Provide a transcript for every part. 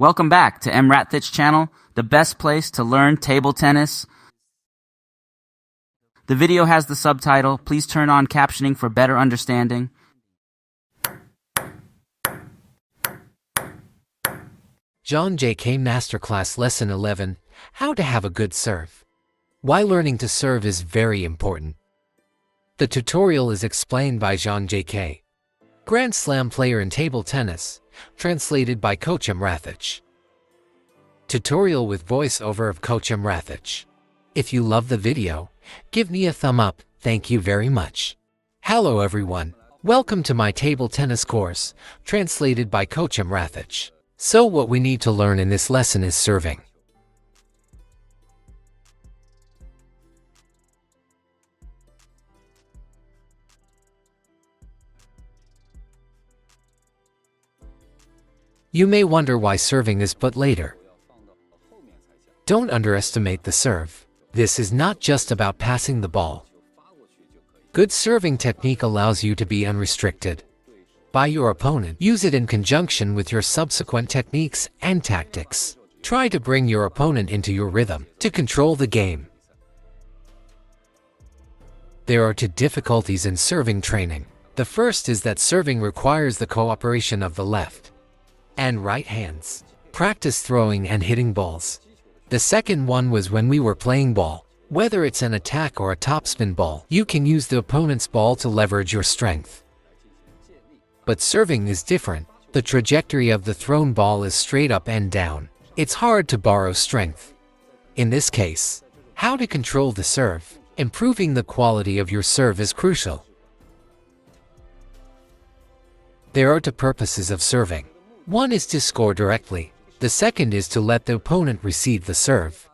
Welcome back to EmRatThich channel, the best place to learn table tennis. The video has the subtitle. Please turn on captioning for better understanding. Zhang Jike Master Class Lesson 11, How to Have a Good Serve. Why learning to serve is very important. The tutorial is explained by Zhang Jike, Grand Slam player in table tennis, translated by Coach EmRatThich. Tutorial with voiceover of Coach EmRatThich. If you love the video, give me a thumb up, thank you very much. Hello everyone, welcome to my table tennis course, translated by Coach EmRatThich. So what we need to learn in this lesson is serving. You may wonder why serving is put later. Don't underestimate the serve. This is not just about passing the ball. Good serving technique allows you to be unrestricted by your opponent. Use it in conjunction with your subsequent techniques and tactics. Try to bring your opponent into your rhythm to control the game. There are two difficulties in serving training. The first is that serving requires the cooperation of the left and right hands. Practice throwing and hitting balls. The second one was when we were playing ball. Whether it's an attack or a topspin ball, you can use the opponent's ball to leverage your strength. But serving is different. The trajectory of the thrown ball is straight up and down. It's hard to borrow strength. In this case, how to control the serve? Improving the quality of your serve is crucial. There are two purposes of serving. One is to score directly. The second is to let the opponent receive the serve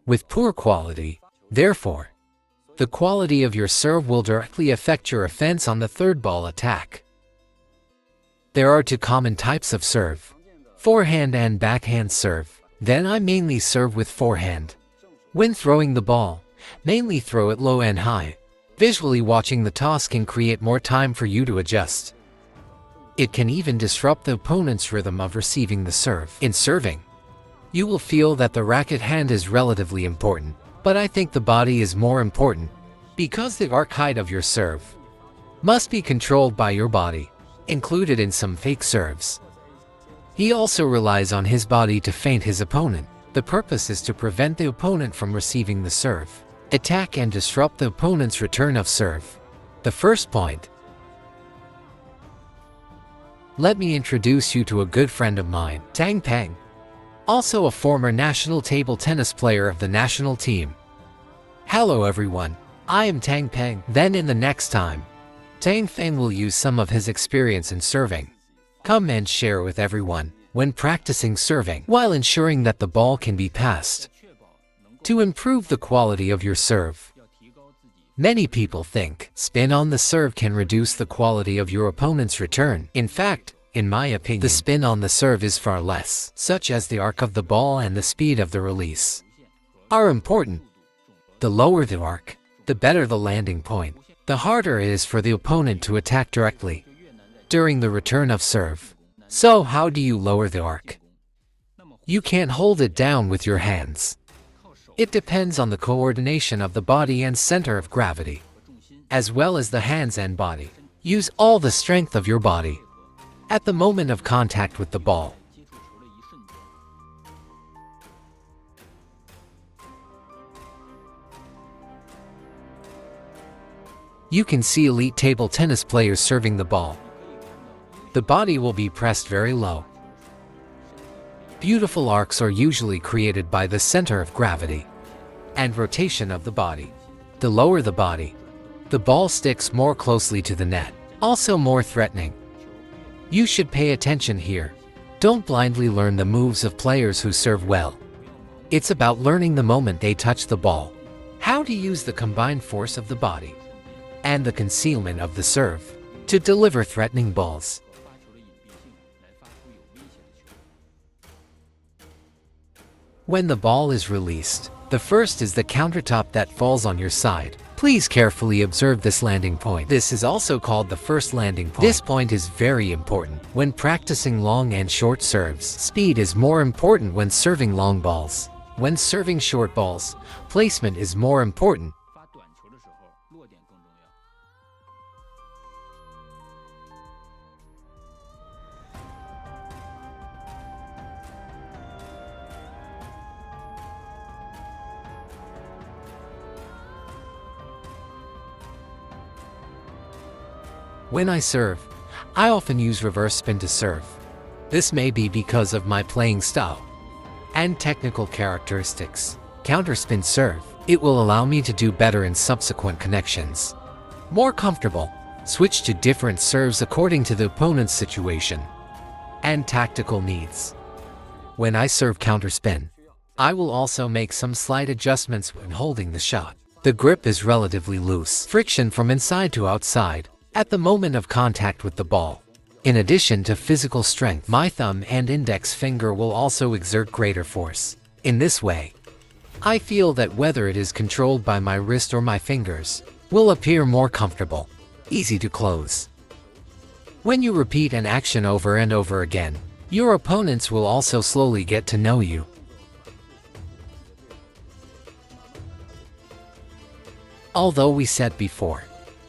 with poor quality. Therefore, the quality of your serve will directly affect your offense on the third ball attack. There are two common types of serve: forehand and backhand serve. Then I mainly serve with forehand. When throwing the ball, mainly throw it low and high. Visually watching the toss can create more time for you to adjust. It can even disrupt the opponent's rhythm of receiving the serve. In serving, you will feel that the racket hand is relatively important, but I think the body is more important, because the arc height of your serve must be controlled by your body, included in some fake serves. He also relies on his body to feint his opponent. The purpose is to prevent the opponent from receiving the serve, attack and disrupt the opponent's return of serve. The first point. Let me introduce you to a good friend of mine, Tang Peng, also a former national table tennis player of the national team. Hello everyone, I am Tang Peng. Then in the next time, Tang Peng will use some of his experience in serving. Come and share with everyone when practicing serving while ensuring that the ball can be passed. To improve the quality of your serve. Many people think spin on the serve can reduce the quality of your opponent's return. In fact, in my opinion, the spin on the serve is far less, such as the arc of the ball and the speed of the release are important. The lower the arc, the better the landing point. The harder it is for the opponent to attack directly during the return of serve. So how do you lower the arc? You can't hold it down with your hands. It depends on the coordination of the body and center of gravity, as well as the hands and body. Use all the strength of your body at the moment of contact with the ball. You can see elite table tennis players serving the ball. The body will be pressed very low. Beautiful arcs are usually created by the center of gravity and rotation of the body. The lower the body, the ball sticks more closely to the net, also more threatening. You should pay attention here. Don't blindly learn the moves of players who serve well. It's about learning the moment they touch the ball, how to use the combined force of the body and the concealment of the serve to deliver threatening balls. When the ball is released, the first is the countertop that falls on your side. Please carefully observe this landing point. This is also called the first landing point. This point is very important when practicing long and short serves. Speed is more important when serving long balls. When serving short balls, placement is more important. When I serve, I often use reverse spin to serve. This may be because of my playing style and technical characteristics. Counterspin serve. It will allow me to do better in subsequent connections. More comfortable. Switch to different serves according to the opponent's situation and tactical needs. When I serve counterspin, I will also make some slight adjustments when holding the shot. The grip is relatively loose. Friction from inside to outside at the moment of contact with the ball. In addition to physical strength, my thumb and index finger will also exert greater force. In this way, I feel that whether it is controlled by my wrist or my fingers, will appear more comfortable, easy to close. When you repeat an action over and over again, your opponents will also slowly get to know you. Although we said before,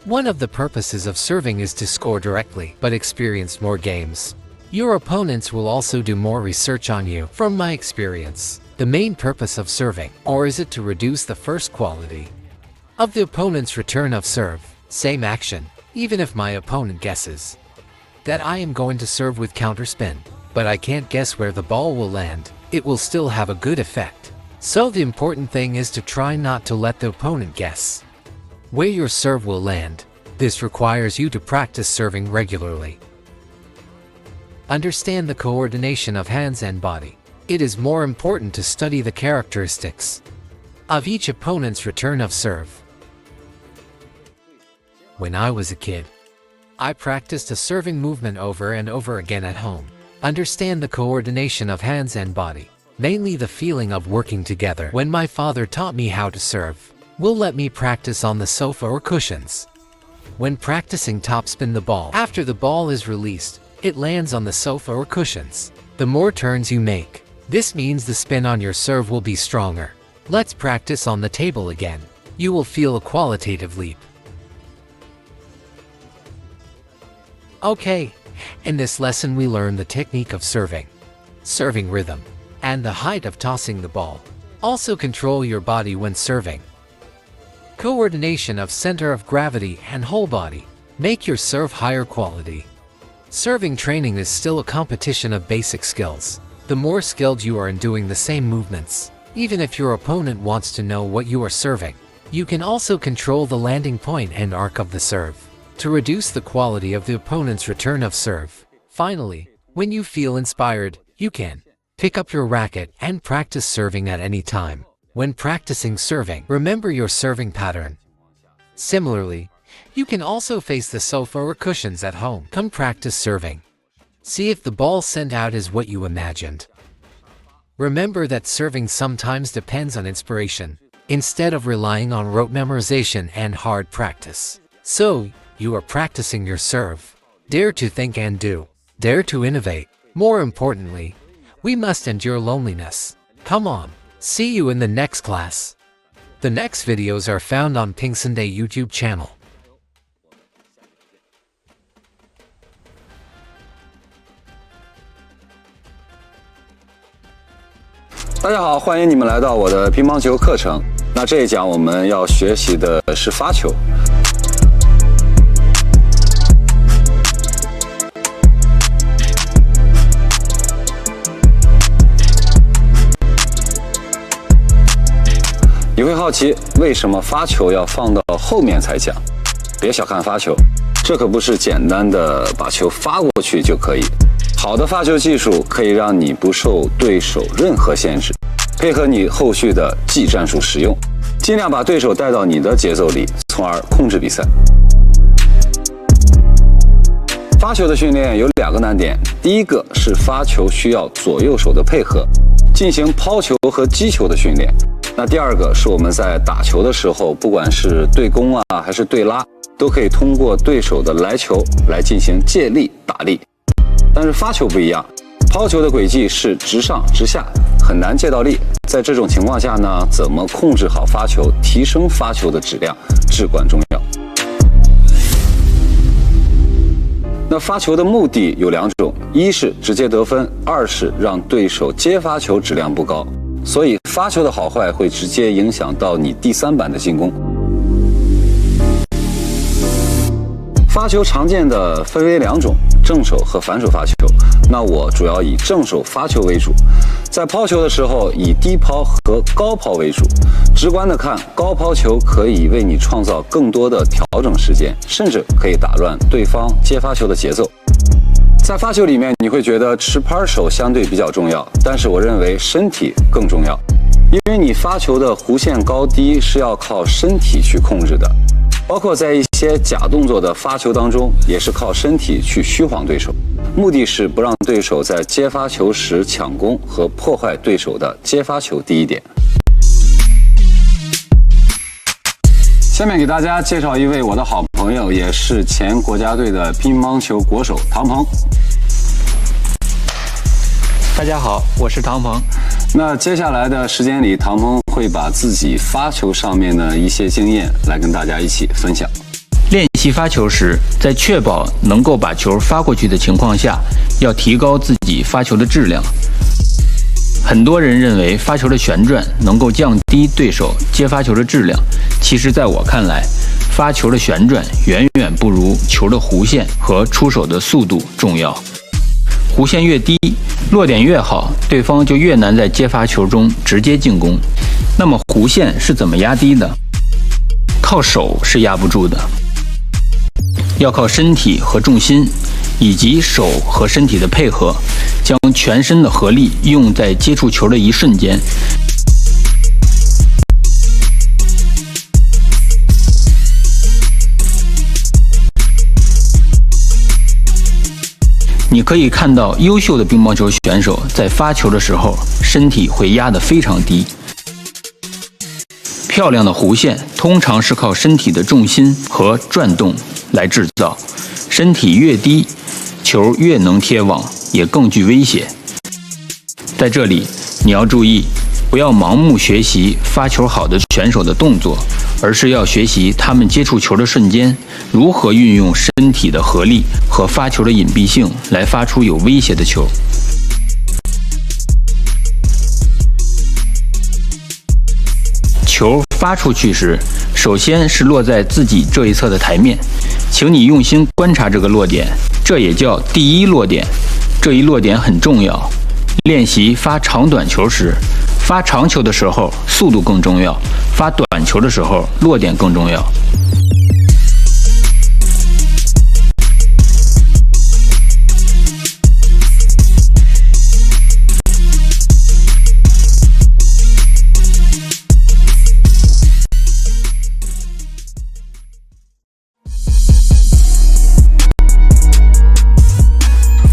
one of the purposes of serving is to score directly, but experience more games. Your opponents will also do more research on you. From my experience, the main purpose of serving, or is it to reduce the first quality of the opponent's return of serve, same action, even if my opponent guesses that I am going to serve with counterspin, but I can't guess where the ball will land, it will still have a good effect. So the important thing is to try not to let the opponent guess where your serve will land. This requires you to practice serving regularly. Understand the coordination of hands and body. It is more important to study the characteristics of each opponent's return of serve. When I was a kid, I practiced a serving movement over and over again at home. Understand the coordination of hands and body, mainly the feeling of working together. When my father taught me how to serve, will let me practice on the sofa or cushions. When practicing topspin the ball, after the ball is released, it lands on the sofa or cushions. The more turns you make, this means the spin on your serve will be stronger. Let's practice on the table again. You will feel a qualitative leap. Okay, in this lesson we learn the technique of serving rhythm, and the height of tossing the ball. Also control your body when serving. Coordination of center of gravity and whole body. Make your serve higher quality. Serving training is still a competition of basic skills. The more skilled you are in doing the same movements, even if your opponent wants to know what you are serving, you can also control the landing point and arc of the serve to reduce the quality of the opponent's return of serve. Finally, when you feel inspired, you can pick up your racket and practice serving at any time. When practicing serving, remember your serving pattern. Similarly, you can also face the sofa or cushions at home. Come practice serving. See if the ball sent out is what you imagined. Remember that serving sometimes depends on inspiration, instead of relying on rote memorization and hard practice. So, you are practicing your serve. Dare to think and do. Dare to innovate. More importantly, we must endure loneliness. Come on. See you in the next class. The next videos are found on PingSunday YouTube channel. 大家好，欢迎你们来到我的乒乓球课程。那这一讲我们要学习的是发球。你会好奇为什么发球要放到后面才讲？别小看发球，这可不是简单的把球发过去就可以。好的发球技术可以让你不受对手任何限制，配合你后续的技战术使用，尽量把对手带到你的节奏里，从而控制比赛。发球的训练有2个难点，第一个是发球需要左右手的配合，进行抛球和击球的训练。那第二个是我们在打球的时候，不管是对攻啊还是对拉，都可以通过对手的来球来进行借力打力。但是发球不一样，抛球的轨迹是直上直下，很难借到力。在这种情况下呢，怎么控制好发球，提升发球的质量至关重要。那发球的目的有两种，一是直接得分，二是让对手接发球质量不高。所以发球的好坏会直接影响到你第三板的进攻。发球常见的分为两种，正手和反手发球。那我主要以正手发球为主，在抛球的时候以低抛和高抛为主。直观的看，高抛球可以为你创造更多的调整时间，甚至可以打乱对方接发球的节奏。在发球里面，你会觉得持拍手相对比较重要，但是我认为身体更重要，因为你发球的弧线高低是要靠身体去控制的，包括在一些假动作的发球当中，也是靠身体去虚晃对手，目的是不让对手在接发球时抢攻和破坏对手的接发球第一点。下面给大家介绍一位我的好朋友，也是前国家队的乒乓球国手唐鹏。大家好，我是唐鹏。那接下来的时间里，唐鹏会把自己发球上面的一些经验来跟大家一起分享。练习发球时，在确保能够把球发过去的情况下，要提高自己发球的质量。很多人认为发球的旋转能够降低对手接发球的质量，其实在我看来，发球的旋转远远不如球的弧线和出手的速度重要。弧线越低，落点越好，对方就越难在接发球中直接进攻。那么弧线是怎么压低的？靠手是压不住的，要靠身体和重心，以及手和身体的配合，将全身的合力用在接触球的一瞬间。你可以看到优秀的乒乓球选手在发球的时候，身体会压得非常低。漂亮的弧线通常是靠身体的重心和转动来制造，身体越低，球越能贴网，也更具威胁。在这里，你要注意，不要盲目学习发球好的选手的动作，而是要学习他们接触球的瞬间，如何运用身体的合力和发球的隐蔽性来发出有威胁的球。球发出去时，首先是落在自己这一侧的台面，请你用心观察这个落点，这也叫第一落点。这一落点很重要。练习发长短球时，发长球的时候速度更重要，发短球的时候落点更重要。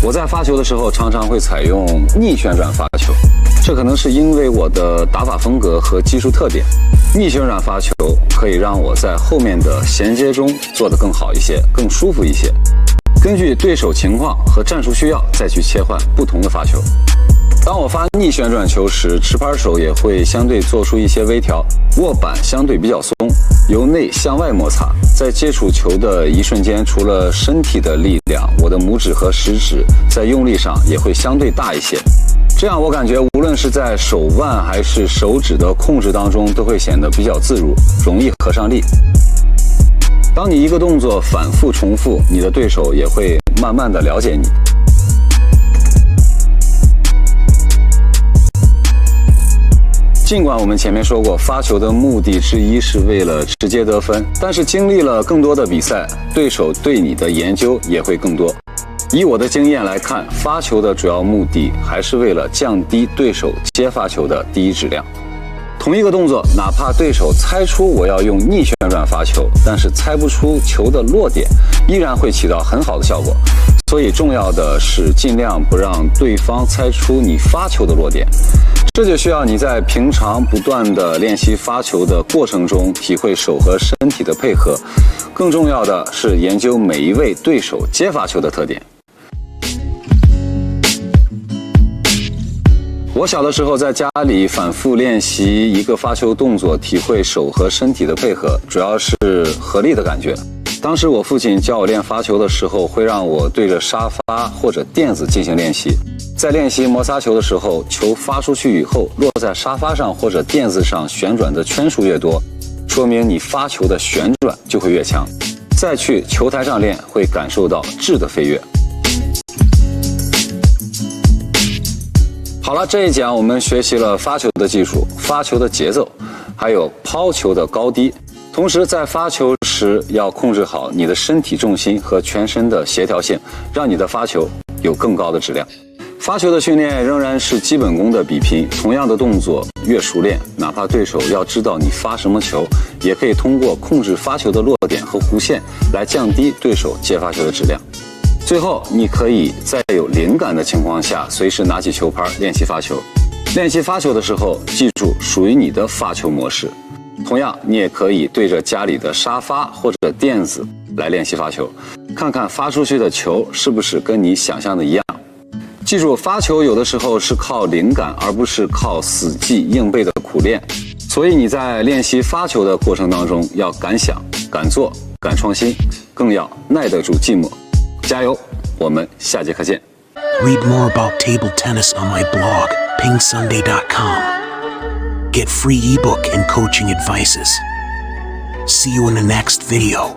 我在发球的时候常常会采用逆旋转发球，这可能是因为我的打法风格和技术特点。逆旋转发球可以让我在后面的衔接中做得更好一些，更舒服一些。根据对手情况和战术需要再去切换不同的发球。当我发逆旋转球时，持拍手也会相对做出一些微调，握板相对比较松，由内向外摩擦。在接触球的一瞬间，除了身体的力量，我的拇指和食指在用力上也会相对大一些。这样我感觉无论是在手腕还是手指的控制当中，都会显得比较自如，容易合上力。当你一个动作反复重复，你的对手也会慢慢的了解你。尽管我们前面说过，发球的目的之一是为了直接得分，但是经历了更多的比赛，对手对你的研究也会更多。以我的经验来看，发球的主要目的还是为了降低对手接发球的第一质量。同一个动作，哪怕对手猜出我要用逆旋转发球，但是猜不出球的落点，依然会起到很好的效果。所以重要的是尽量不让对方猜出你发球的弱点。这就需要你在平常不断的练习发球的过程中，体会手和身体的配合。更重要的是研究每一位对手接发球的特点。我小的时候在家里反复练习一个发球动作，体会手和身体的配合，主要是合力的感觉。当时我父亲教我练发球的时候，会让我对着沙发或者垫子进行练习。在练习摩擦球的时候，球发出去以后，落在沙发上或者垫子上旋转的圈数越多，说明你发球的旋转就会越强。再去球台上练，会感受到质的飞跃。好了，这一讲我们学习了发球的技术、发球的节奏，还有抛球的高低。同时在发球时要控制好你的身体重心和全身的协调性，让你的发球有更高的质量。发球的训练仍然是基本功的比拼，同样的动作越熟练，哪怕对手要知道你发什么球，也可以通过控制发球的落点和弧线来降低对手接发球的质量。最后，你可以在有灵感的情况下，随时拿起球拍练习发球。练习发球的时候，记住属于你的发球模式。同样，你也可以对着家里的沙发或者垫子来练习发球，看看发出去的球是不是跟你想象的一样。记住，发球有的时候是靠灵感，而不是靠死记硬背的苦练。所以你在练习发球的过程当中，要敢想、敢做、敢创新，更要耐得住寂寞。加油！我们下节课见。 Read more about table tennis on my blog, PingSunday.com. Get free ebook and coaching advices. See you in the next video.